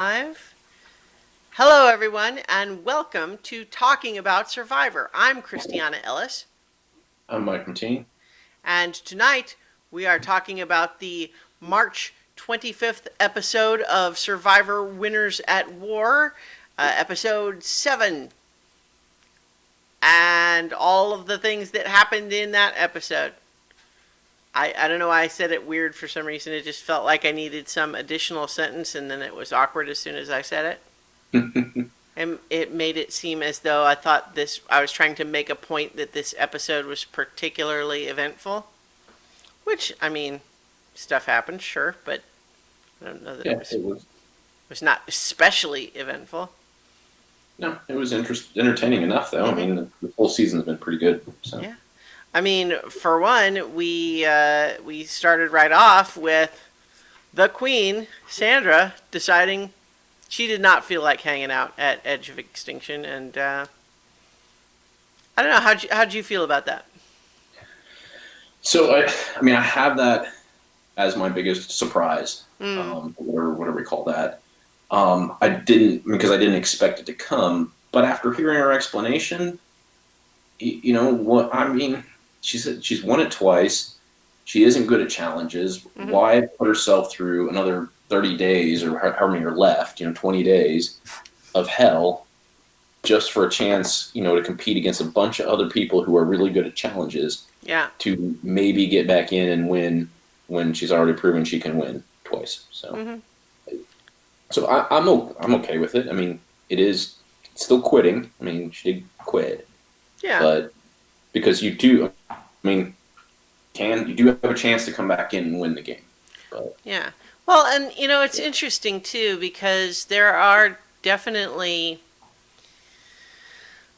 Live. Hello, everyone, and welcome to Talking About Survivor. I'm Christiana Ellis, I'm Mike Martini. and tonight we are talking about the March 25th episode of Survivor Winners at War, episode 7, and all of the things that happened in that episode. I don't know why I said it weird for some reason. It just felt like I needed some additional sentence, and then it was awkward as soon as I said it. And it made it seem as though I was trying to make a point that this episode was particularly eventful. Which, I mean, stuff happened, sure, but I don't know that Yeah, it was. it was not especially eventful. No, it was entertaining enough, though. I Mm-hmm. mean, the whole season's been pretty good. So Yeah. I mean, for one, we started right off with the Queen, Sandra, deciding she did not feel like hanging out at Edge of Extinction, and I don't know how'd you feel about that? so I have that as my biggest surprise, Mm, or whatever we call that. I didn't because I didn't expect it to come, but after hearing her explanation, you know what I mean. She's won it twice. She isn't good at challenges. mm-hmm. Why put herself through another 30 days or however many are left? 20 days of hell just for a chance, to compete against a bunch of other people who are really good at challenges Yeah. to maybe get back in and win when she's already proven she can win twice. So, Mm-hmm. I'm okay with it. I mean, it's still quitting. I mean, she did quit, Yeah. but because you do, I mean, you do have a chance to come back in and win the game. But Yeah. Well, and it's interesting too because there are definitely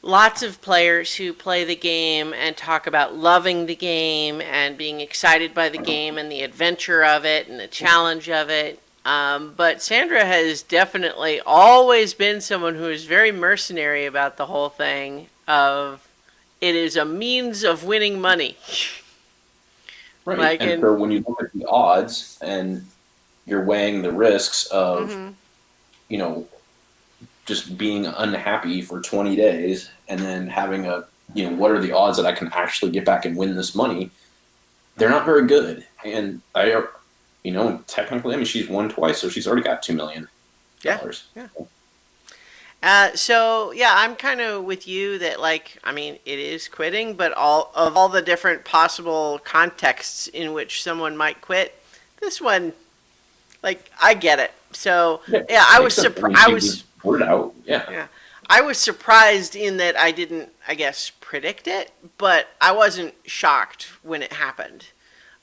lots of players who play the game and talk about loving the game and being excited by the game and the adventure of it and the challenge of it. But Sandra has definitely always been someone who is very mercenary about the whole thing of it is a means of winning money. right, Like and in so when you look at the odds and you're weighing the risks of mm-hmm, you know just being unhappy for 20 days and then having what are the odds that I can actually get back and win this money? They're not very good. And technically, I mean, she's won twice, so she's already got $2 million. yeah, yeah. So yeah, I'm kind of with you that like I mean it is quitting, but all the different possible contexts in which someone might quit, this one like I get it. So Yeah, yeah, makes sense. I mean, I she was was voted out. Yeah, yeah I was surprised in that I didn't I guess predict it, but I wasn't shocked when it happened.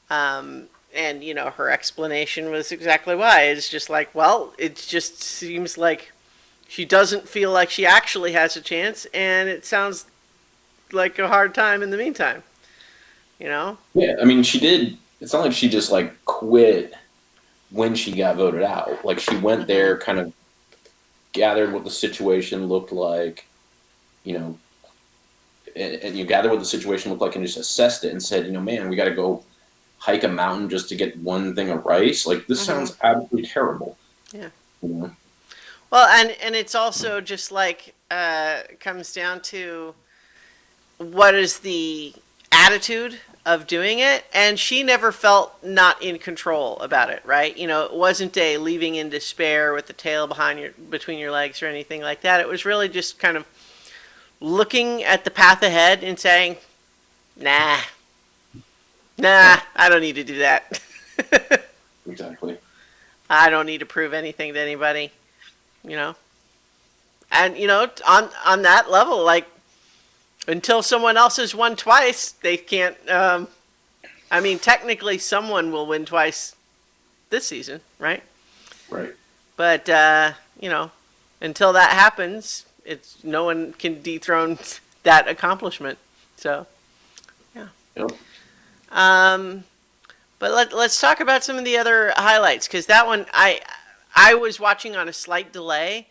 And her explanation was exactly why. It's just like well, it just seems like she doesn't feel like she actually has a chance, and it sounds like a hard time in the meantime. You know? yeah. I mean, she did. It's not like she just like quit when she got voted out. Like she went Mm-hmm. there, kind of gathered what the situation looked like, you know, and you gathered what the situation looked like, and just assessed it and said, man, we got to go hike a mountain just to get one thing of rice. Like this Mm-hmm. sounds absolutely terrible. Yeah. You know? Well, and it's also just like comes down to what is the attitude of doing it, and she never felt not in control about it, right? It wasn't a leaving in despair with the tail behind your between your legs or anything like that. It was really just kind of looking at the path ahead and saying, "Nah, Yeah, nah, I don't need to do that." exactly. I don't need to prove anything to anybody, you know. And on that level, like until someone else has won twice, they can't. I mean, technically, someone will win twice this season, right? Right. But until that happens, it's no one can dethrone that accomplishment. So yeah. Yep. Um, but let's talk about some of the other highlights because that one I was watching on a slight delay,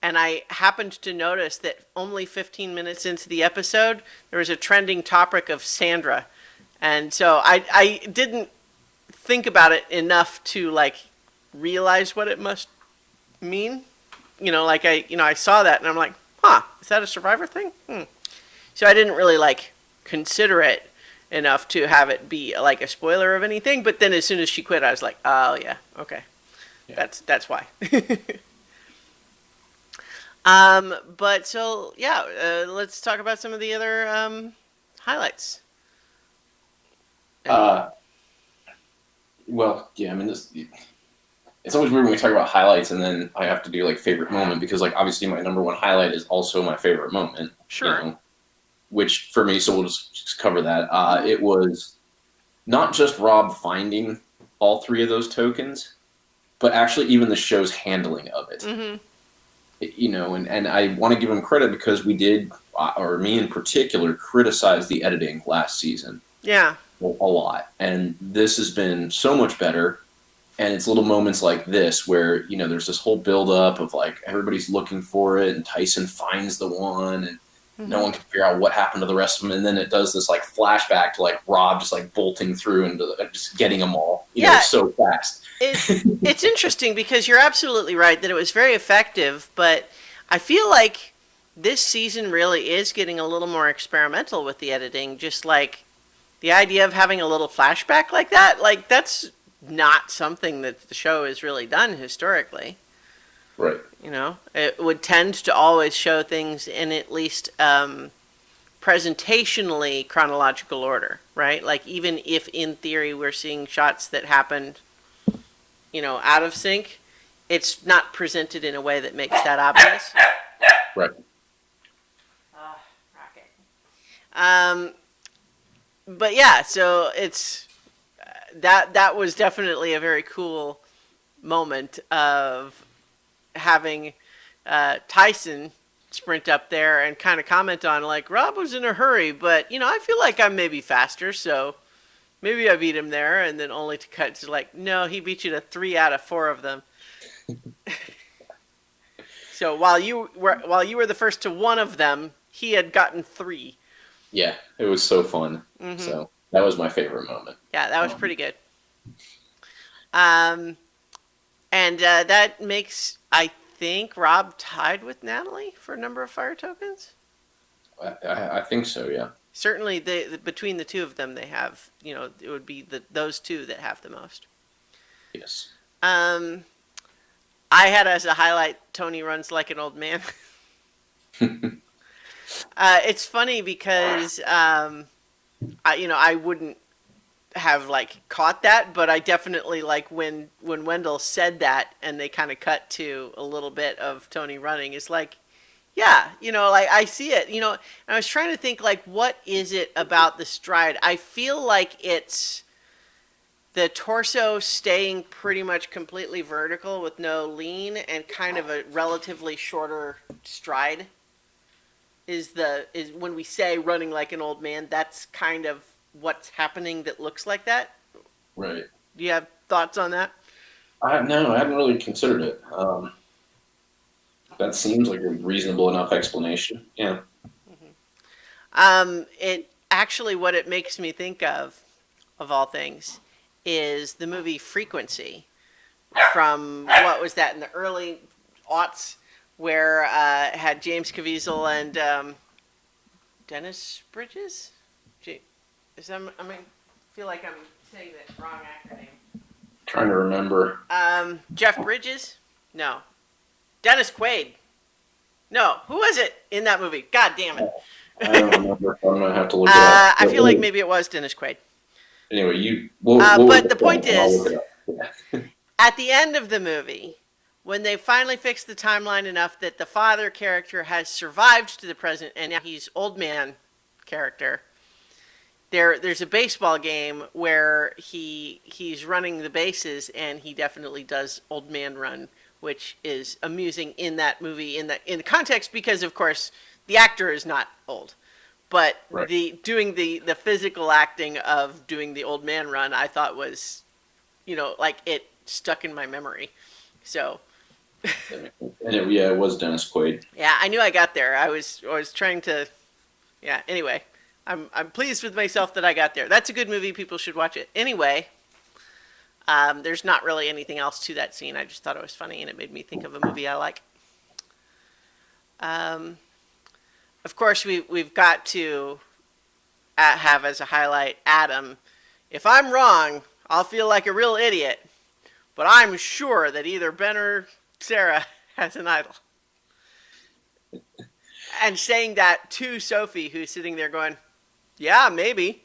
and I happened to notice that only 15 minutes into the episode there was a trending topic of Sandra, and so I didn't think about it enough to like realize what it must mean. I saw that and I'm like, huh, is that a Survivor thing? So I didn't really like consider it enough to have it be like a spoiler of anything. But then as soon as she quit, I was like, oh yeah, okay, Yeah. that's why. But so yeah, let's talk about some of the other highlights. Any? Uh, well, yeah. I mean, it's always weird when we talk about highlights, and then I have to do like favorite moment because, like, obviously my number one highlight is also my favorite moment. Sure. Which for me, so we'll just cover that. It was not just Rob finding all three of those tokens, but actually even the show's handling of it. Mm-hmm. And I want to give him credit because we did, or me in particular, criticize the editing last season. Yeah. A lot. And this has been so much better. And it's little moments like this where, there's this whole build up of like everybody's looking for it and Tyson finds the one and no one can figure out what happened to the rest of them. And then it does this like flashback to like Rob just like bolting through and just getting them all, so fast. It's interesting because you're absolutely right that it was very effective, but I feel like this season really is getting a little more experimental with the editing. Just like the idea of having a little flashback like that's not something that the show has really done historically. Right. It would tend to always show things in at least presentationally chronological order, right? Like even if in theory we're seeing shots that happened, out of sync, it's not presented in a way that makes that obvious. Right. Rocket. But yeah, so it's that was definitely a very cool moment of having Tyson sprint up there and kind of comment on like Rob was in a hurry, but I feel like I'm maybe faster, so maybe I beat him there, and then only to cut to like, no, he beat you to 3 out of 4 of them. So while you were the first to 1 of them, he had gotten 3. Yeah, it was so fun. Mm-hmm. So that was my favorite moment. Yeah, that was pretty good. And that makes, I think, Rob tied with Natalie for a number of fire tokens. I think so, yeah. Certainly, between the two of them, they have, it would be those two that have the most. Yes. I had as a highlight, Tony runs like an old man. It's funny because, I wouldn't have like caught that, but I definitely like when Wendell said that and they kind of cut to a little bit of Tony running. It's like, yeah, like I see it, and I was trying to think like, what is it about the stride? I feel like it's the torso staying pretty much completely vertical with no lean and kind of a relatively shorter stride is when we say running like an old man, that's kind of what's happening that looks like that. Right. Do you have thoughts on that? No, I hadn't really considered it. That seems like a reasonable enough explanation. Yeah. It actually, what it makes me think of all things, is the movie Frequency from, what was that, in the early aughts, where it had James Caviezel and Dennis Bridges? I feel like I'm saying the wrong acronym. Trying to remember. Jeff Bridges? No. Dennis Quaid? No. Who was it in that movie? God damn it. I don't remember. I'm going to have to look it up. I feel like maybe it was Dennis Quaid. Anyway, but the point is, yeah. At the end of the movie, when they finally fix the timeline enough that the father character has survived to the present and now he's old man character, there's a baseball game where he's running the bases and he definitely does old man run, which is amusing in that movie in the context because of course the actor is not old. But right. doing the physical acting of doing the old man run, I thought was, like it stuck in my memory. So. And it was Dennis Quaid. Yeah, I knew I got there. I was trying to. Yeah. Anyway, I'm pleased with myself that I got there. That's a good movie. People should watch it. Anyway, there's not really anything else to that scene. I just thought it was funny and it made me think of a movie I like. Um, of course, we've got to have as a highlight Adam. If I'm wrong, I'll feel like a real idiot, but I'm sure that either Ben or Sarah has an idol. And saying that to Sophie, who's sitting there going, "Yeah, maybe."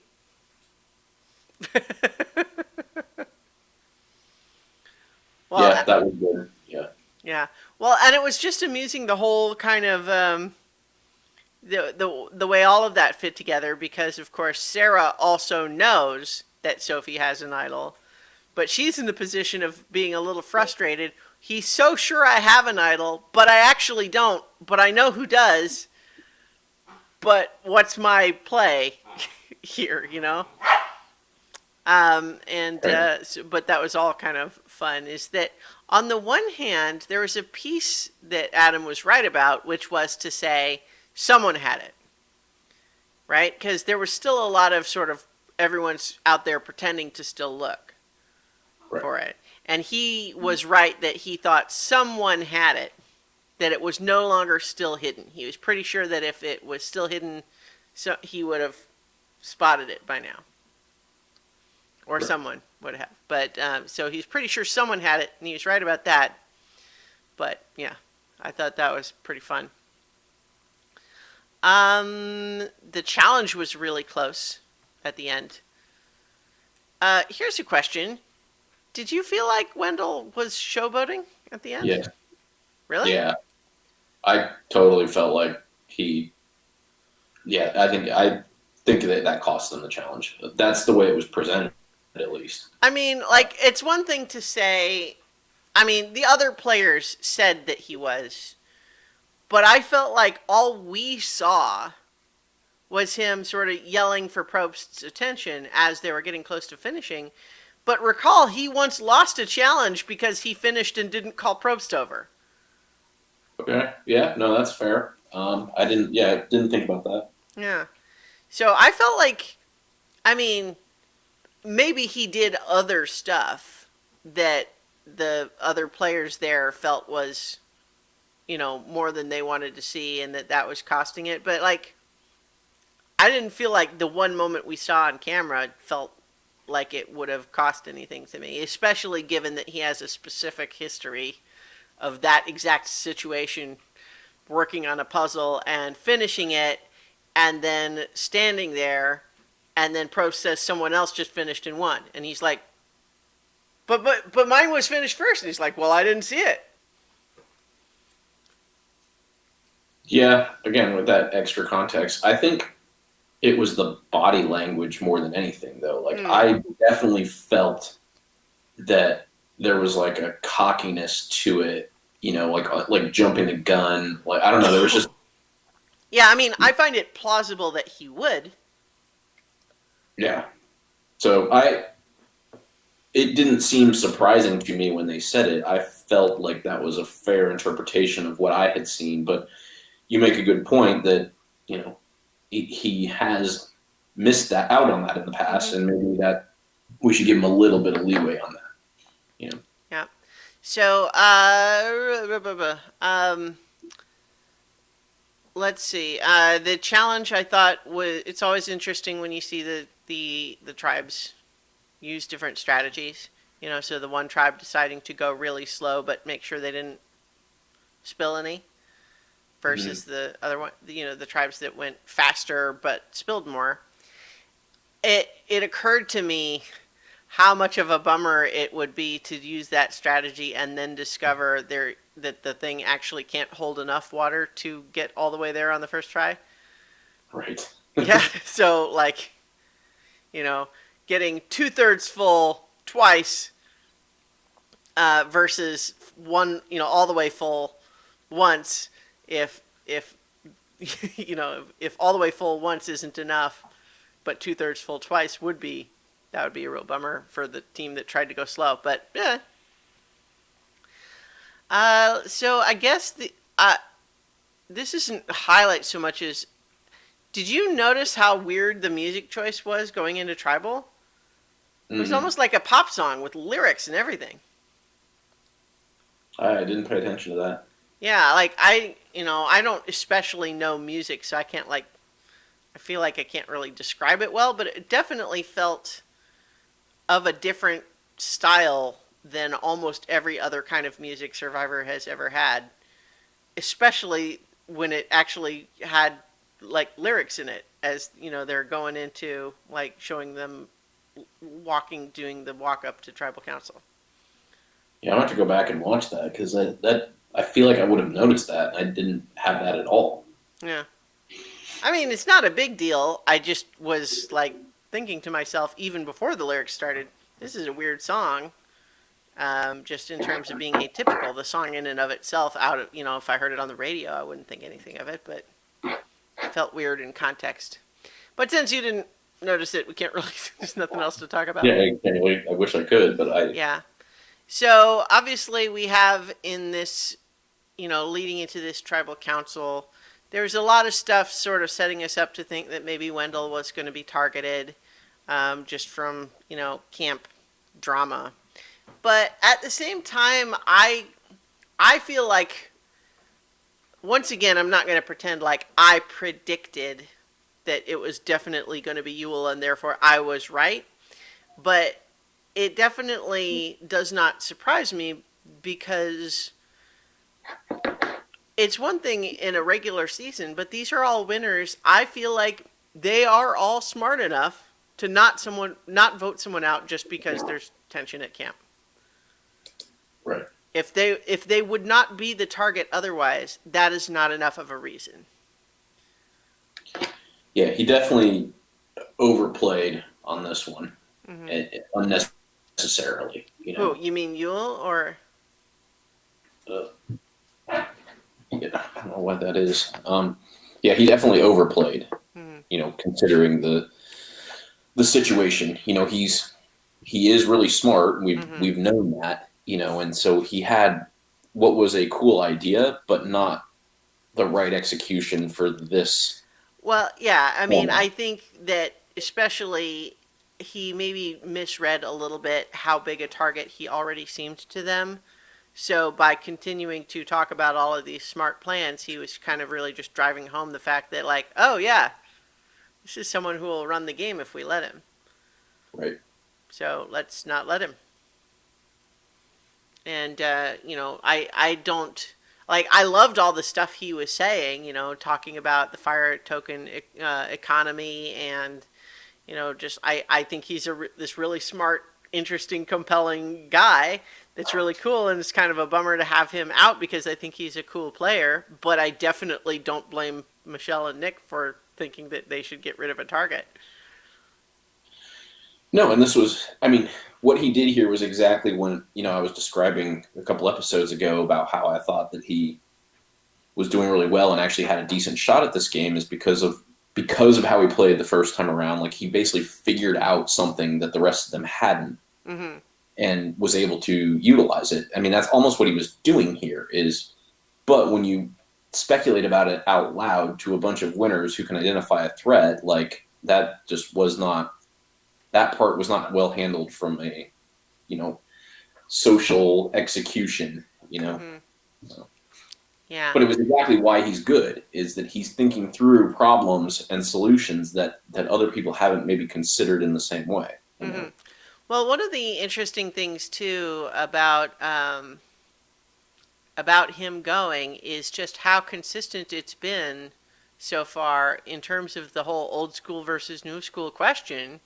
Well, Yeah, that was good. Yeah. yeah. Well, and it was just amusing the whole kind of the way all of that fit together because of course Sarah also knows that Sophie has an idol, but she's in the position of being a little frustrated. He's so sure I have an idol, but I actually don't. But I know who does. But what's my play here? You know. But that was all kind of fun. Is that on the one hand, there was a piece that Adam was right about, which was to say someone had it, right? Because there was still a lot of sort of everyone's out there pretending to still look Right. for it, and he was right that he thought someone had it, that it was no longer still hidden. He was pretty sure that if it was still hidden, so he would have spotted it by now or Right. someone would have. But so he's pretty sure someone had it, and he was right about that. But yeah, I thought that was pretty fun. The challenge was really close at the end. Here's a question: did you feel like Wendell was showboating at the end? Yeah. Really? Yeah. I totally felt like he. Yeah, I think that cost them the challenge. That's the way it was presented, at least. I mean, like it's one thing to say. I mean, the other players said that he was, but I felt like all we saw was him sort of yelling for Probst's attention as they were getting close to finishing. But recall, he once lost a challenge because he finished and didn't call Probst over. Okay. Yeah. No, that's fair. I didn't. Yeah, I didn't think about that. Yeah. So I felt like, I mean, maybe he did other stuff that the other players there felt was, more than they wanted to see and that was costing it. But like, I didn't feel like the one moment we saw on camera felt like it would have cost anything to me, especially given that he has a specific history of that exact situation, working on a puzzle and finishing it, and then standing there, and then Pro says someone else just finished and won, and he's like, but mine was finished first, and he's like, well, I didn't see it. Yeah. Again, with that extra context, I think it was the body language more than anything, though. Like Mm. I definitely felt that there was like a cockiness to it. Like jumping the gun. Like I don't know. There was just Yeah, I mean, I find it plausible that he would. yeah. So it didn't seem surprising to me when they said it. I felt like that was a fair interpretation of what I had seen. But you make a good point that you know he has missed that out on that in the past, and maybe that we should give him a little bit of leeway on that. You know. Yeah. So, let's see. The challenge I thought was it's always interesting when you see the tribes use different strategies. So the one tribe deciding to go really slow but make sure they didn't spill any, versus the other one. The tribes that went faster but spilled more. It occurred to me how much of a bummer it would be to use that strategy and then discover that the thing actually can't hold enough water to get all the way there on the first try. Right. Yeah, so like, getting 2/3 full twice versus one, all the way full once. If if all the way full once isn't enough, but 2/3 full twice would be, that would be a real bummer for the team that tried to go slow. But yeah. So I guess this isn't a highlight so much as, did you notice how weird the music choice was going into Tribal? It was almost like a pop song with lyrics and everything. I didn't pay attention to that. Yeah, like I don't especially know music, so I can't like, I feel like I can't really describe it well, but it definitely felt of a different style than almost every other kind of music Survivor has ever had, especially when it actually had like lyrics in it, as they're going into like showing them walking, doing the walk up to tribal council. Yeah, I'm gonna have to go back and watch that because that I feel like I would have noticed that. I didn't have that at all. Yeah. I mean, it's not a big deal. I just was like thinking to myself, even before the lyrics started, this is a weird song. Just in terms of being atypical, the song in and of itself, out of, if I heard it on the radio, I wouldn't think anything of it, but it felt weird in context. But since you didn't notice it, we can't really, there's nothing else to talk about. Yeah, anyway, I wish I could, but I Yeah. So obviously, we have in this, leading into this tribal council, there's a lot of stuff sort of setting us up to think that maybe Wendell was going to be targeted, just from, camp drama. But at the same time, I feel like, once again, I'm not going to pretend like I predicted that it was definitely going to be Yule and therefore I was right. But it definitely does not surprise me, because it's one thing in a regular season, but these are all winners. I feel like they are all smart enough to not vote someone out just because there's tension at camp. right. If they would not be the target otherwise, that is not enough of a reason. Yeah, he definitely overplayed on this one, Mm-hmm. unnecessarily. Who, you mean Yule or? Uh, yeah, I don't know what that is. Yeah, he definitely overplayed. Mm-hmm. Considering the situation, he is really smart. Mm-hmm. We've known that, and so he had what was a cool idea, but not the right execution for this Well, yeah, I mean, format. I think that especially he maybe misread a little bit how big a target he already seemed to them. So by continuing to talk about all of these smart plans, he was kind of really just driving home the fact that, like, oh yeah, this is someone who will run the game if we let him. Right. So let's not let him. And I don't like. I loved all the stuff he was saying. Talking about the fire token economy, and just I think he's this really smart, interesting, compelling guy that's really cool, and it's kind of a bummer to have him out because I think he's a cool player. But I definitely don't blame Michelle and Nick for thinking that they should get rid of a target. No, and this was, I mean, what he did here was exactly when, I was describing a couple episodes ago about how I thought that he was doing really well and actually had a decent shot at this game is because of how he played the first time around. Like he basically figured out something that the rest of them hadn't Mm-hmm. and was able to utilize it. I mean, that's almost what he was doing here is, but when you speculate about it out loud to a bunch of winners who can identify a threat, like that just was not, that part was not well handled from a, you know, social execution, Mm-hmm. Yeah. But it was exactly why he's good, is that he's thinking through problems and solutions that other people haven't maybe considered in the same way. Mm-hmm. Well, one of the interesting things too about him going is just how consistent it's been so far in terms of the whole old school versus new school question.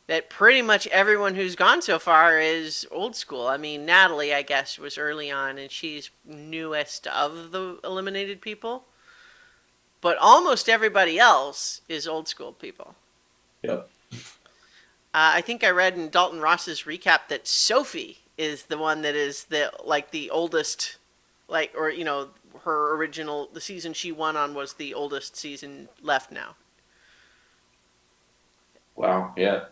That pretty much everyone who's gone so far is old school. I mean, Natalie, I guess, was early on, and she's newest of the eliminated people. But almost everybody else is old school people. Yep. I think I read in Dalton Ross's recap that Sophie is the one that is the oldest, or her original, the season she won on was the oldest season left now. Wow. Yeah.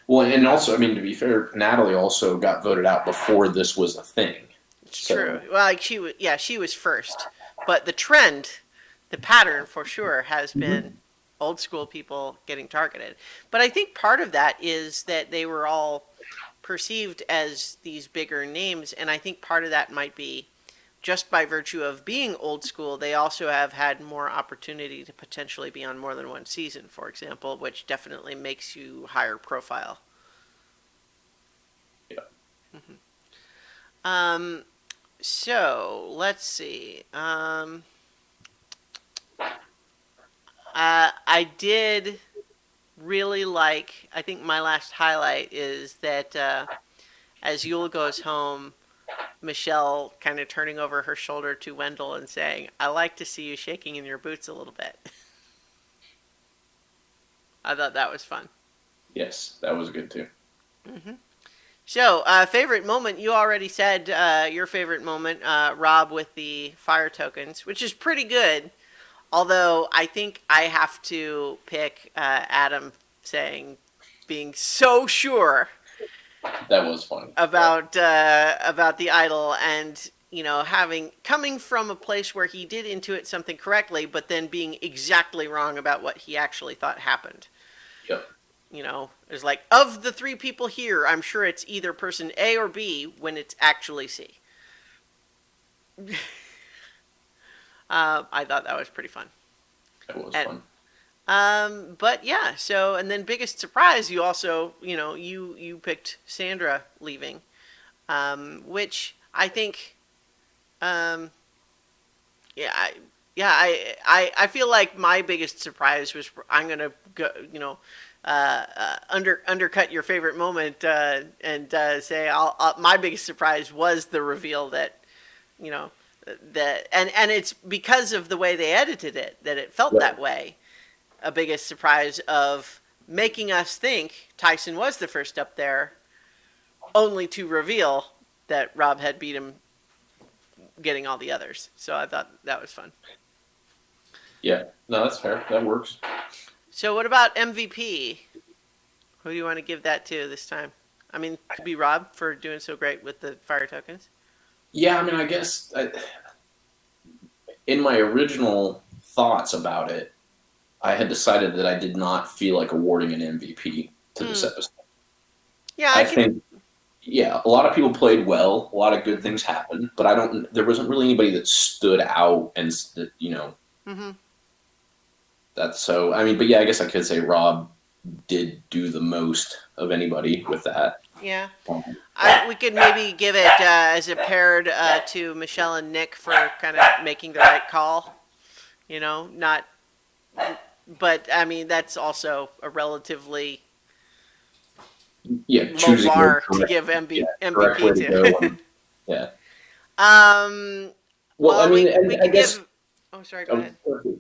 Well, and also, I mean, to be fair, Natalie also got voted out before this was a thing. It's So, true. Well, like she was first, but the trend, the pattern for sure has been old school people getting targeted. But I think part of that is that they were all perceived as these bigger names, and I think part of that might be just by virtue of being old school, they also have had more opportunity to potentially be on more than one season, for example, which definitely makes you higher profile. Yeah. So let's see. I did really like. I think my last highlight is that as Yul goes home, Michelle kind of turning over her shoulder to Wendell and saying, "I like to see you shaking in your boots a little bit." I thought that was fun. Yes, that was good too. So, favorite moment, you already said your favorite moment, Rob, with the fire tokens, which is pretty good. Although I think I have to pick Adam saying, being so sure That was funny. about the idol, and having coming from a place where he did intuit something correctly, but then being exactly wrong about what he actually thought happened. Yep. It's like, of the three people here, I'm sure it's either person A or B when it's actually C. I thought that was pretty fun. That was And, fun. but yeah, so, and then biggest surprise, you also, you picked Sandra leaving, which I think, um, yeah, I feel like my biggest surprise was, I'm gonna go, undercut your favorite moment and say my biggest surprise was the reveal that you know that and it's because of the way they edited it that it felt Right. that way. A biggest surprise of making us think Tyson was the first up there, only to reveal that Rob had beat him, getting all the others. So I thought that was fun. Yeah. No, that's fair. That works. So what about MVP? Who do you want to give that to this time? I mean, it could be Rob for doing so great with the fire tokens. Yeah, I mean, I guess in my original thoughts about it, I had decided that I did not feel like awarding an MVP to this episode. Yeah, I think, yeah, a lot of people played well, a lot of good things happened, but there wasn't really anybody that stood out and that, Mm-hmm. that's so, I mean, but yeah, I guess I could say Rob did do the most of anybody with that. Yeah. Um, We could maybe give it as a paired to Michelle and Nick for kind of making the right call. Not. But I mean, that's also a relatively yeah, low choosing bar the to give correct way MVP to to. go. Yeah. Well, Well, I mean, we I could guess give. Oh, sorry. Go ahead.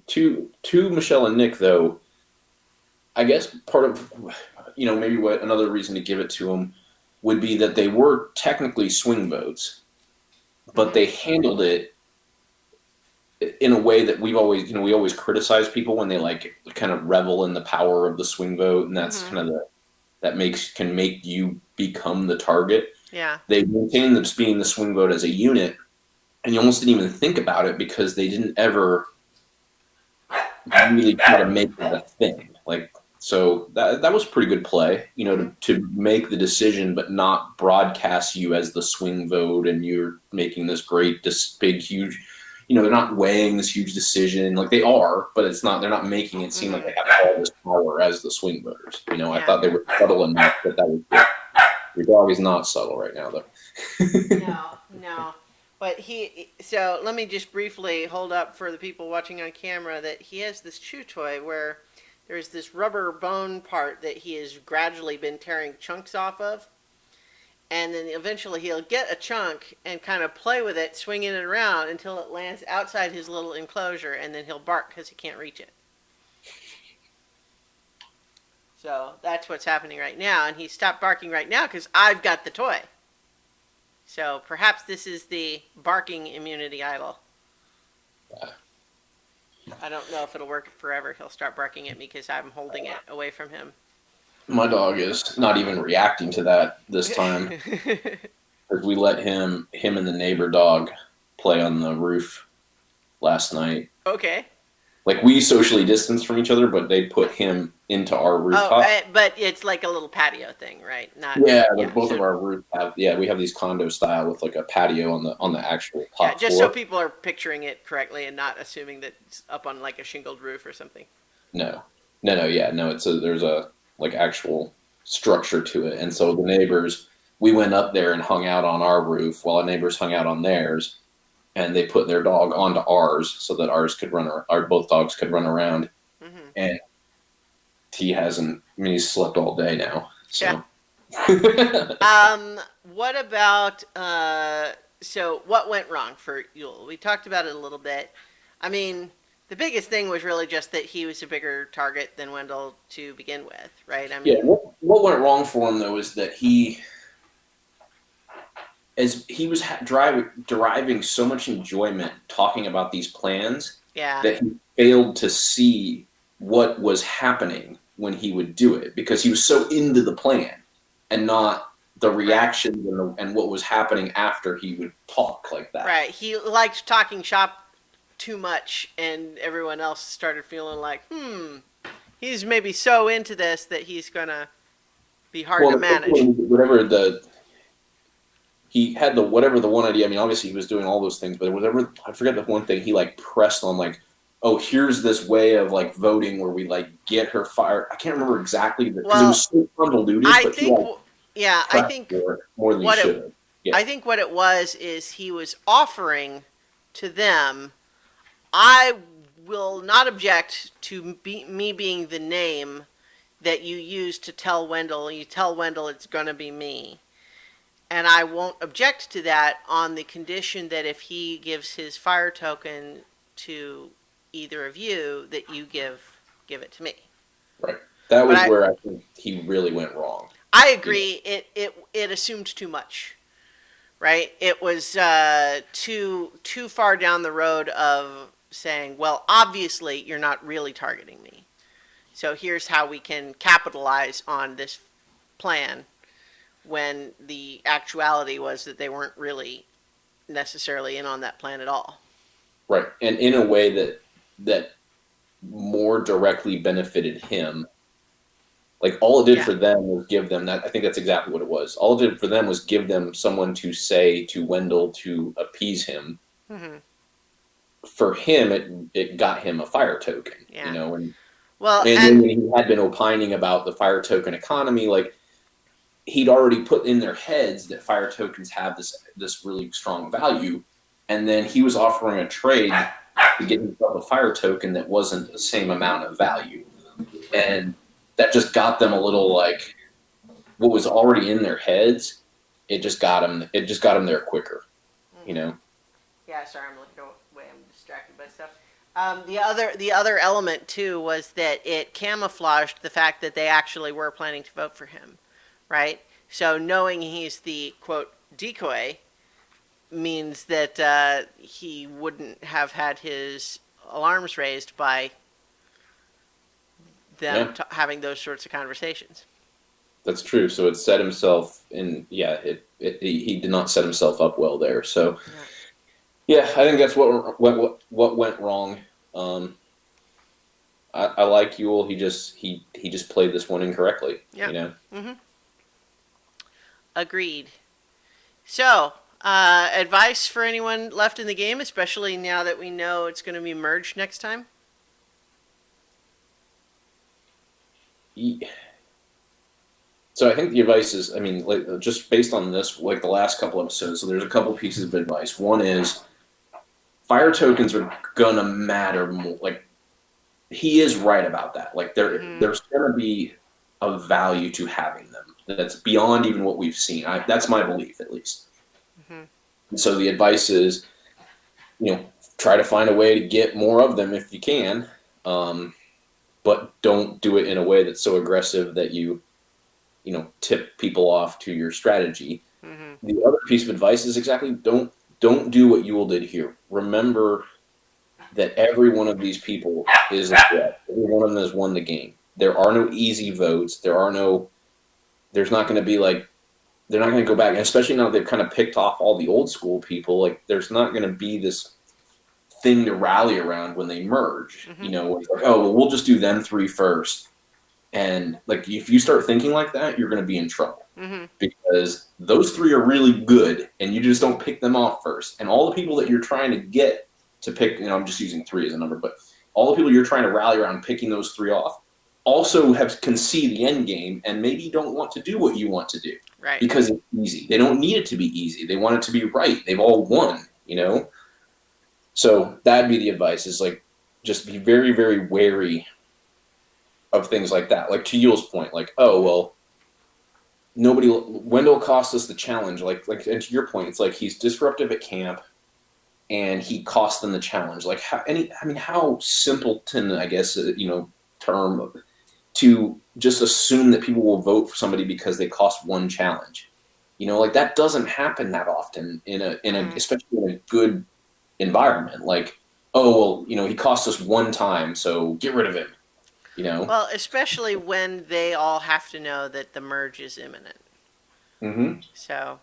to Michelle and Nick though. I guess part of maybe what another reason to give it to them would be that they were technically swing votes, but they handled it in a way that we always criticize people when they like kind of revel in the power of the swing vote, and that's kind of can make you become the target. Yeah. They maintained them being the swing vote as a unit, and you almost didn't even think about it because they didn't ever really try to make that a thing. Like, so that was pretty good play, to make the decision but not broadcast you as the swing vote and you're making this great, this big, huge, they're not weighing this huge decision like they are, but they're not making it seem like they have all this power as the swing voters. I thought they were subtle enough that was good. Your dog is not subtle right now, though. No. But so let me just briefly hold up for the people watching on camera that he has this chew toy where there's this rubber bone part that he has gradually been tearing chunks off of. And then eventually he'll get a chunk and kind of play with it, swinging it around until it lands outside his little enclosure, and then he'll bark because he can't reach it. So that's what's happening right now, and he stopped barking right now because I've got the toy. So perhaps this is the barking immunity idol. I don't know if it'll work forever. He'll start barking at me because I'm holding it away from him. My dog is not even reacting to that this time. Because we let him and the neighbor dog play on the roof last night. Okay. like we socially distance from each other, but they put him into our Oh, rooftop. but it's like a little patio thing, right? Not Yeah, yeah. both of So our roofs have. Yeah, we have these condo style with like a patio on the actual yeah, top just so floor. people are picturing it correctly and not assuming that it's up on like a shingled roof or something. No, no, yeah, no. There's a like actual structure to it, and so the neighbors, we went up there and hung out on our roof while our neighbors hung out on theirs, and they put their dog onto ours so that ours could our both dogs could run around. Hmm. And he hasn't. I mean, he's slept all day now. Yeah. So What about so what went wrong for Yule? We talked about it a little bit. I mean, the biggest thing was really just that he was a bigger target than Wendell to begin with, right? I yeah, mean, what went wrong for him though is that as he was deriving so much enjoyment talking about these plans yeah, that he failed to see what was happening when he would do it because he was so into the plan and not the right, reactions and what was happening after he would talk like that. right. He liked talking shop too much, and everyone else started feeling like, he's maybe so into this that he's gonna be hard to Well, manage. whatever he had the whatever the one idea. I mean, obviously he was doing all those things, but whatever I forget the one thing he like pressed on like, oh, here's this way of like voting where we like get her fired. I can't remember exactly because it Well, was so convoluted, I but he think, like yeah, I pressed think for it more than he what it should have. Yeah, I think what it was is he was offering to them, I will not object to me being the name that you use to tell Wendell. You tell Wendell it's going to be me. And I won't object to that on the condition that if he gives his fire token to either of you, that you give it to me. right. That But was where I think he really went wrong. I You know, agree. It assumed too much, right? It was too far down the road of saying, well, obviously you're not really targeting me. So here's how we can capitalize on this plan when the actuality was that they weren't really necessarily in on that plan at all. right, and in a way that more directly benefited him. Like all it did Yeah. for them was give them that. I think that's exactly what it was. All it did for them was give them someone to say to Wendell to appease him. Mm-hmm. For him, it got him a fire token, Yeah. and Well, then and when he had been opining about the fire token economy, like he'd already put in their heads that fire tokens have this really strong value, and then he was offering a trade to get himself a fire token that wasn't the same amount of value, and that just got them a little like what was already in their heads. It just got them. It just got them there quicker, you know. yeah, sorry, I'm looking away. I'm distracted by stuff. The other element too was that it camouflaged the fact that they actually were planning to vote for him, right? So knowing he's the quote decoy means that he wouldn't have had his alarms raised by them Yeah, having those sorts of conversations. that's true. So it set himself in. Yeah, he did not set himself up well there. So Yeah. yeah, I think that's what went wrong. Um, I like Yule. He just played this one incorrectly. Yeah. You know. Mm-hmm. Agreed. So, advice for anyone left in the game, especially now that we know it's going to be merged next time? So I think the advice is, I mean, like just based on this, like the last couple episodes. So there's a couple pieces of advice. One is fire tokens are gonna matter more. Like he is right about that. Like Mm-hmm. there's gonna be a value to having them that's beyond even what we've seen. That's my belief, at least. Mm-hmm. And so the advice is, try to find a way to get more of them if you can, but don't do it in a way that's so aggressive that tip people off to your strategy. Mm-hmm. The other piece of advice is exactly don't do what Yule did here. Remember that every one of these people is a threat. Every one of them has won the game. There are no easy votes. There's not going to be like, they're not going to go back, and especially now they've kind of picked off all the old school people. Like, there's not going to be this thing to rally around when they merge. Mm-hmm. You know, it's like, oh, well, we'll just do them three first. And like, if you start thinking like that, you're going to be in trouble Mm-hmm. because those three are really good, and you just don't pick them off first. And all the people that you're trying to get to pick, I'm just using three as a number, but all the people you're trying to rally around picking those three off also can see the end game and maybe don't want to do what you want to do. Right. Because it's easy. They don't need it to be easy. They want it to be right. They've all won, So that'd be the advice, is like, just be very, very wary of things like that. Like to Yule's point, like, oh, well, Wendell cost us the challenge. Like, and to your point, it's like he's disruptive at camp and he cost them the challenge. Like how simpleton, I guess, term to just assume that people will vote for somebody because they cost one challenge. Like that doesn't happen that often especially in a good environment. Like, oh, well, he cost us one time, so get rid of him. Well, especially when they all have to know that the merge is imminent. Mm-hmm. So.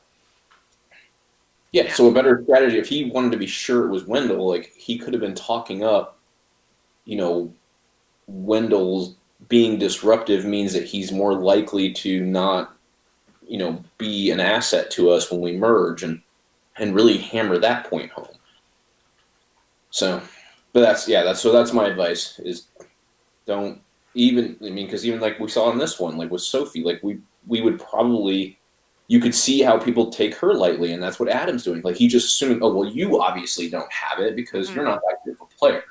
Yeah, so a better strategy, if he wanted to be sure it was Wendell, like he could have been talking up, Wendell's being disruptive means that he's more likely to not, be an asset to us when we merge, and really hammer that point home. So, but that's my advice, is don't because even like we saw in this one, like with Sophie, like we would probably, you could see how people take her lightly, and that's what Adam's doing. Like he just assuming, oh, well, you obviously don't have it because you're not that good of a player,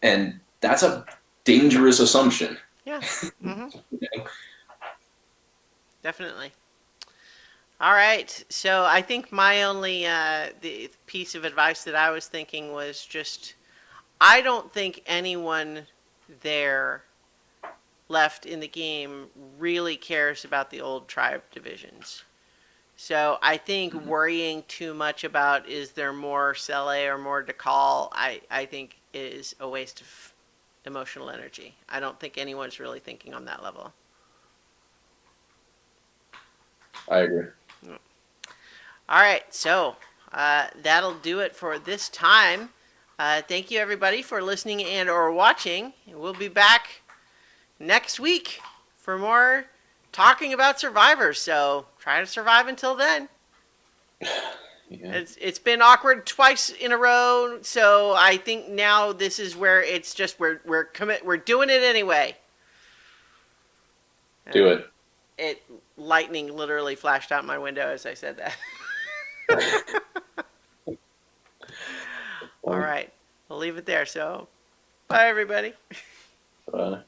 and that's a dangerous assumption. Yeah. Mm-hmm. Definitely. All right. So I think my only the piece of advice that I was thinking was just, I don't think anyone there left in the game really cares about the old tribe divisions. So I think worrying too much about is there more Sele or more Dakal, I think is a waste of emotional energy. I don't think anyone's really thinking on that level. I agree. All right, so that'll do it for this time. Thank you, everybody, for listening and or watching. We'll be back next week for more talking about Survivors. So try to survive until then. Yeah. It's been awkward twice in a row, so I think now this is where it's just we're doing it anyway. Do it. Lightning literally flashed out my window as I said that. All right. We'll leave it there. So, bye, everybody. Bye.